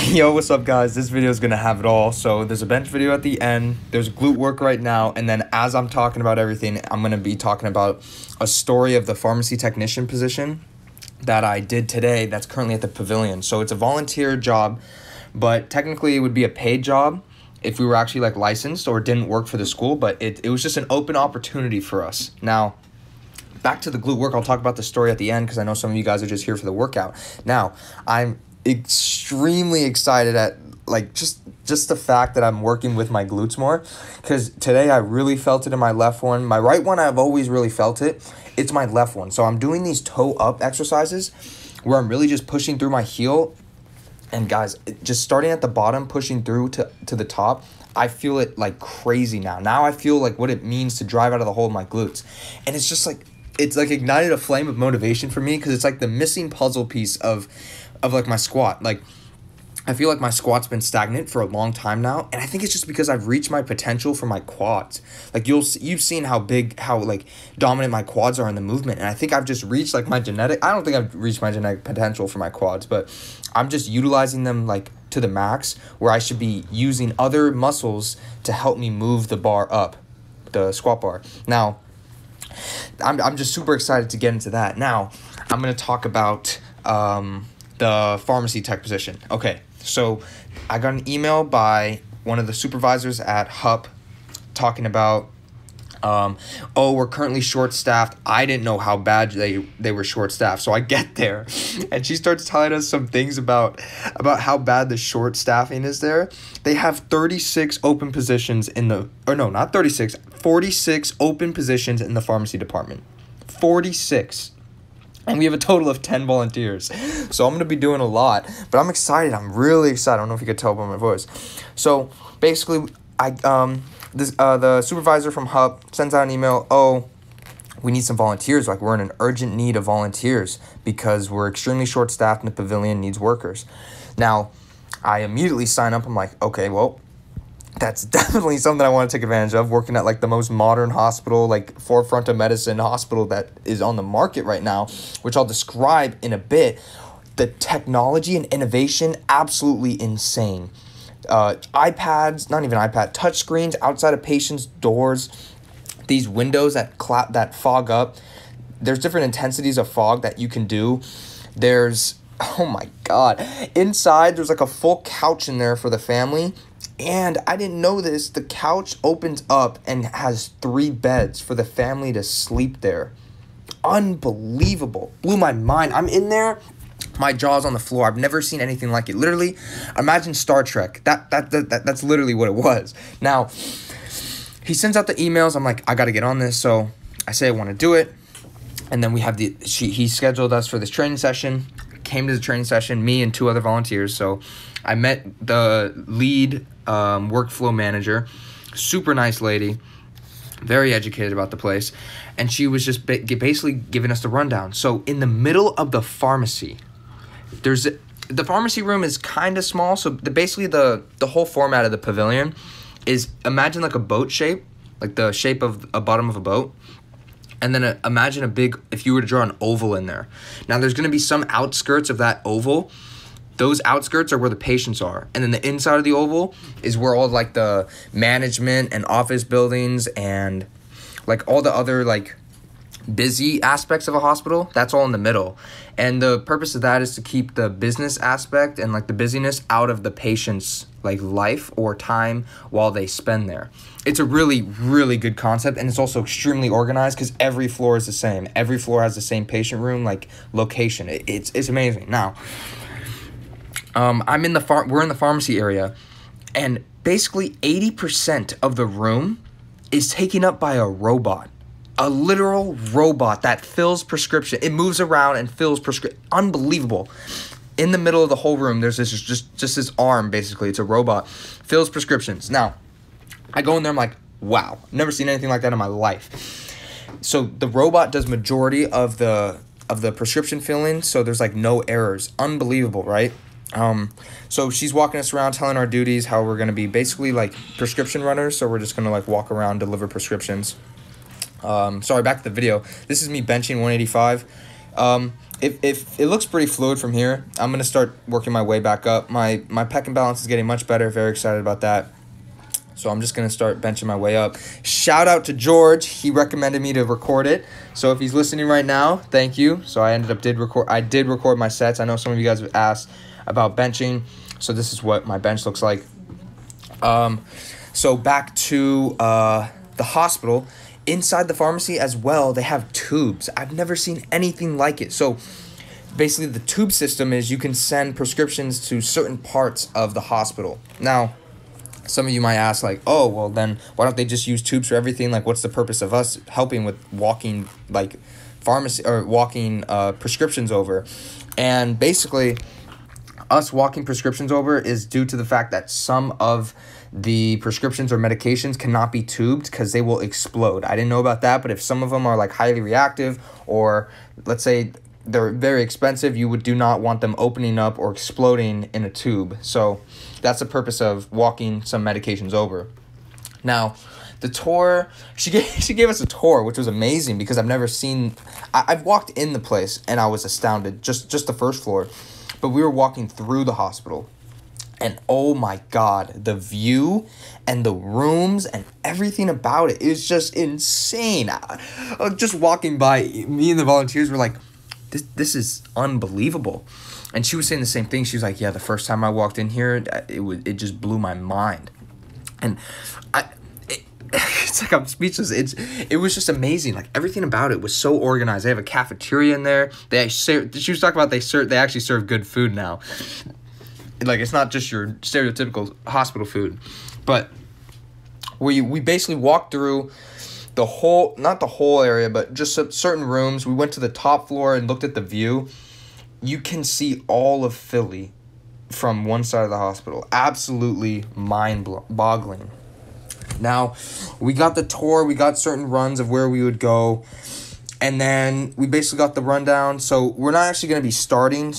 Yo, what's up guys? This video is gonna have it all. So there's a bench video at the end, there's glute work right now, and then as I'm talking about everything, I'm gonna be talking about a story of the pharmacy technician position that I did today that's currently at the Pavilion. So it's a volunteer job, but technically it would be a paid job if we were actually like licensed or didn't work for the school, but it was just an open opportunity for us. Now, back to the glute work, I'll talk about the story at the end because I know some of you guys are just here for the workout. Now, I'm extremely excited at like just the fact that I'm working with my glutes more, because today I really felt it in my left one. My right one, I've always really felt it. It's my left one. So I'm doing these toe up exercises where I'm really just pushing through my heel. And guys, just starting at the bottom, pushing through to the top, I feel it like crazy now. Now I feel like what it means to drive out of the hole of my glutes. And it's just like, it's like ignited a flame of motivation for me, because it's like the missing puzzle piece of like my squat. Like, I feel like my squat's been stagnant for a long time now, and I think it's just because I've reached my potential for my quads. Like, you've seen how like dominant my quads are in the movement, and I think I've just reached like my genetic, I don't think I've reached my genetic potential for my quads, but I'm just utilizing them like to the max, where I should be using other muscles to help me move the bar up, the squat bar. Now, I'm just super excited to get into that. Now, I'm going to talk about the pharmacy tech position. Okay, so I got an email by one of the supervisors at HUP talking about, oh, we're currently short-staffed. I didn't know how bad they were short-staffed. So I get there, and she starts telling us some things about how bad the short staffing is there. They have 36 open positions in the, or no, not 36, 46 open positions in the pharmacy department. 46. And we have a total of 10 volunteers. So I'm going to be doing a lot, but I'm excited. I'm really excited. I don't know if you could tell by my voice. So basically, the supervisor from HUP sends out an email. Oh, we need some volunteers. Like, we're in an urgent need of volunteers because we're extremely short-staffed and the Pavilion needs workers. Now, I immediately sign up. I'm like, okay, well, that's definitely something I want to take advantage of, working at like the most modern hospital, like forefront of medicine hospital that is on the market right now, which I'll describe in a bit. The technology and innovation, absolutely insane. iPads, not even iPad, touch screens outside of patients' doors, these windows that fog up. There's different intensities of fog that you can do. There's, oh my God, inside there's like a full couch in there for the family. And I didn't know this, the couch opens up and has 3 beds for the family to sleep there. Unbelievable. Blew my mind. I'm in there, my jaw's on the floor. I've never seen anything like it. Literally, imagine Star Trek. That's literally what it was. Now, he sends out the emails. I'm like, I got to get on this. So I say I want to do it. And then we have he scheduled us for this training session. Came to the training session, me and 2 other volunteers. So I met the lead workflow manager, super nice lady, very educated about the place, and she was just basically giving us the rundown. So in the middle of the pharmacy, the pharmacy room is kind of small. So basically the whole format of the Pavilion is, imagine like a boat shape, like the shape of a bottom of a boat. And then imagine a big, if you were to draw an oval in there. Now there's going to be some outskirts of that oval. Those outskirts are where the patients are. And then the inside of the oval is where all like the management and office buildings and like all the other like busy aspects of a hospital, that's all in the middle. And the purpose of that is to keep the business aspect and like the busyness out of the patient's like life or time while they spend there. It's a really, really good concept, and it's also extremely organized because every floor is the same. Every floor has the same patient room like location. It's amazing. Now, we're in the pharmacy area, and basically 80% of the room is taken up by a robot. A literal robot that fills prescription. It moves around and fills prescription. Unbelievable. In the middle of the whole room, there's this just this arm, basically. It's a robot. Fills prescriptions. Now, I go in there, I'm like, wow. Never seen anything like that in my life. So the robot does majority of the prescription filling, so there's like no errors. Unbelievable, right? So she's walking us around, telling our duties, how we're going to be basically like prescription runners. So we're just going to like walk around, deliver prescriptions. Sorry, back to the video. This is me benching 185. if it looks pretty fluid from here, I'm going to start working my way back up. My pec and balance is getting much better. Very excited about that. So I'm just going to start benching my way up. Shout out to George. He recommended me to record it. So if he's listening right now, thank you. So I did record my sets. I know some of you guys have asked about benching. So this is what my bench looks like. So back to the hospital. Inside the pharmacy as well, they have tubes. I've never seen anything like it. So basically the tube system is you can send prescriptions to certain parts of the hospital. Now, some of you might ask, like, oh, well, then why don't they just use tubes for everything? Like, what's the purpose of us helping with walking, like, pharmacy or walking prescriptions over? And basically, us walking prescriptions over is due to the fact that some of the prescriptions or medications cannot be tubed because they will explode. I didn't know about that, but if some of them are, like, highly reactive, or let's say they're very expensive, you do not want them opening up or exploding in a tube. So that's the purpose of walking some medications over. Now, the tour, she gave us a tour, which was amazing because I've never seen. I've walked in the place and I was astounded, just the first floor, but we were walking through the hospital, and oh my God, the view and the rooms and everything about it is just insane. Just walking by, me and the volunteers were like, this is unbelievable. And she was saying the same thing. She was like, yeah, the first time I walked in here, it just blew my mind. And it's like I'm speechless. It was just amazing. Like, everything about it was so organized. They have a cafeteria in there. She was talking about they actually serve good food now. Like, it's not just your stereotypical hospital food. But we basically walked through the whole, not the whole area, but just certain rooms. We went to the top floor and looked at the view. You can see all of Philly from one side of the hospital. Absolutely mind-boggling. Now, we got the tour. We got certain runs of where we would go. And then we basically got the rundown. So we're not actually going to be starting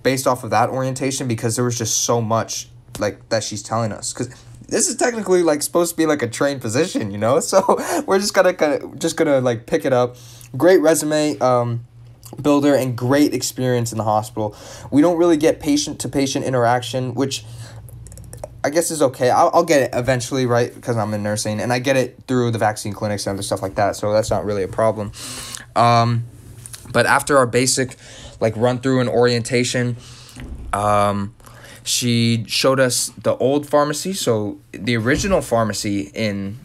based off of that orientation because there was just so much like that she's telling us. Because this is technically like supposed to be like a trained position, you know? So we're just gonna like pick it up. Great resume builder and great experience in the hospital. We don't really get patient-to-patient interaction, which I guess is okay. I'll get it eventually, right? Because I'm in nursing, and I get it through the vaccine clinics and other stuff like that, so that's not really a problem. But after our basic, like, run-through and orientation, she showed us the old pharmacy. So the original pharmacy in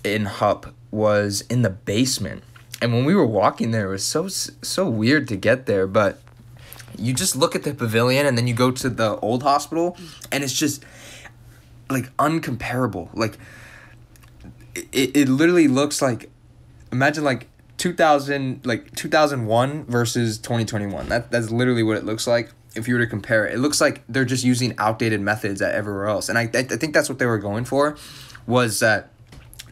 HUP was in the basement. And when we were walking there, it was so weird to get there, but you just look at the pavilion and then you go to the old hospital and it's just like uncomparable. Like it literally looks like, imagine like 2001 versus 2021. That's literally what it looks like if you were to compare it. It looks like they're just using outdated methods at everywhere else. And I think that's what they were going for, was that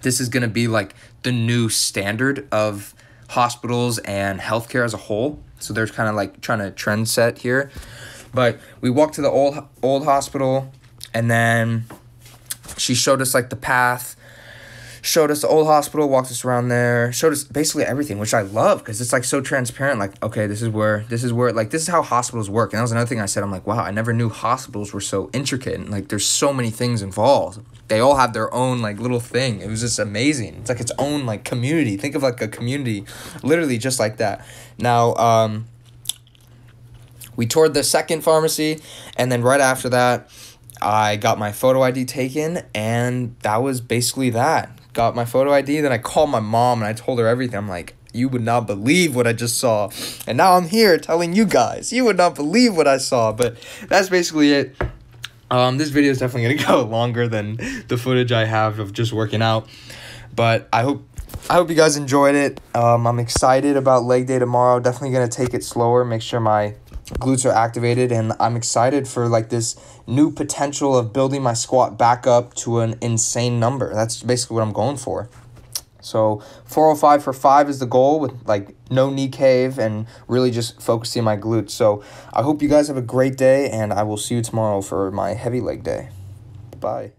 this is going to be like the new standard of hospitals and healthcare as a whole. So they're kind of like trying to trend set here. But we walked to the old hospital, and then she showed us like the path, showed us the old hospital, walked us around there, showed us basically everything, which I love because it's like so transparent. Like, okay, this is where, like, this is how hospitals work. And that was another thing I said. I'm like, wow, I never knew hospitals were so intricate. And like, there's so many things involved. They all have their own like little thing. It was just amazing. It's like its own like community. Think of like a community, literally just like that. Now, we toured the second pharmacy, and then right after that, I got my photo ID taken, and that was basically that. Got my photo ID, then I called my mom, and I told her everything. I'm like, you would not believe what I just saw. And now I'm here telling you guys. You would not believe what I saw, but that's basically it. This video is definitely going to go longer than the footage I have of just working out. But I hope you guys enjoyed it. I'm excited about leg day tomorrow. Definitely going to take it slower, make sure my glutes are activated, and I'm excited for like this new potential of building my squat back up to an insane number. That's basically what I'm going for. So 405 for 5 is the goal, with like no knee cave and really just focusing on my glutes. So I hope you guys have a great day, and I will see you tomorrow for my heavy leg day. Bye.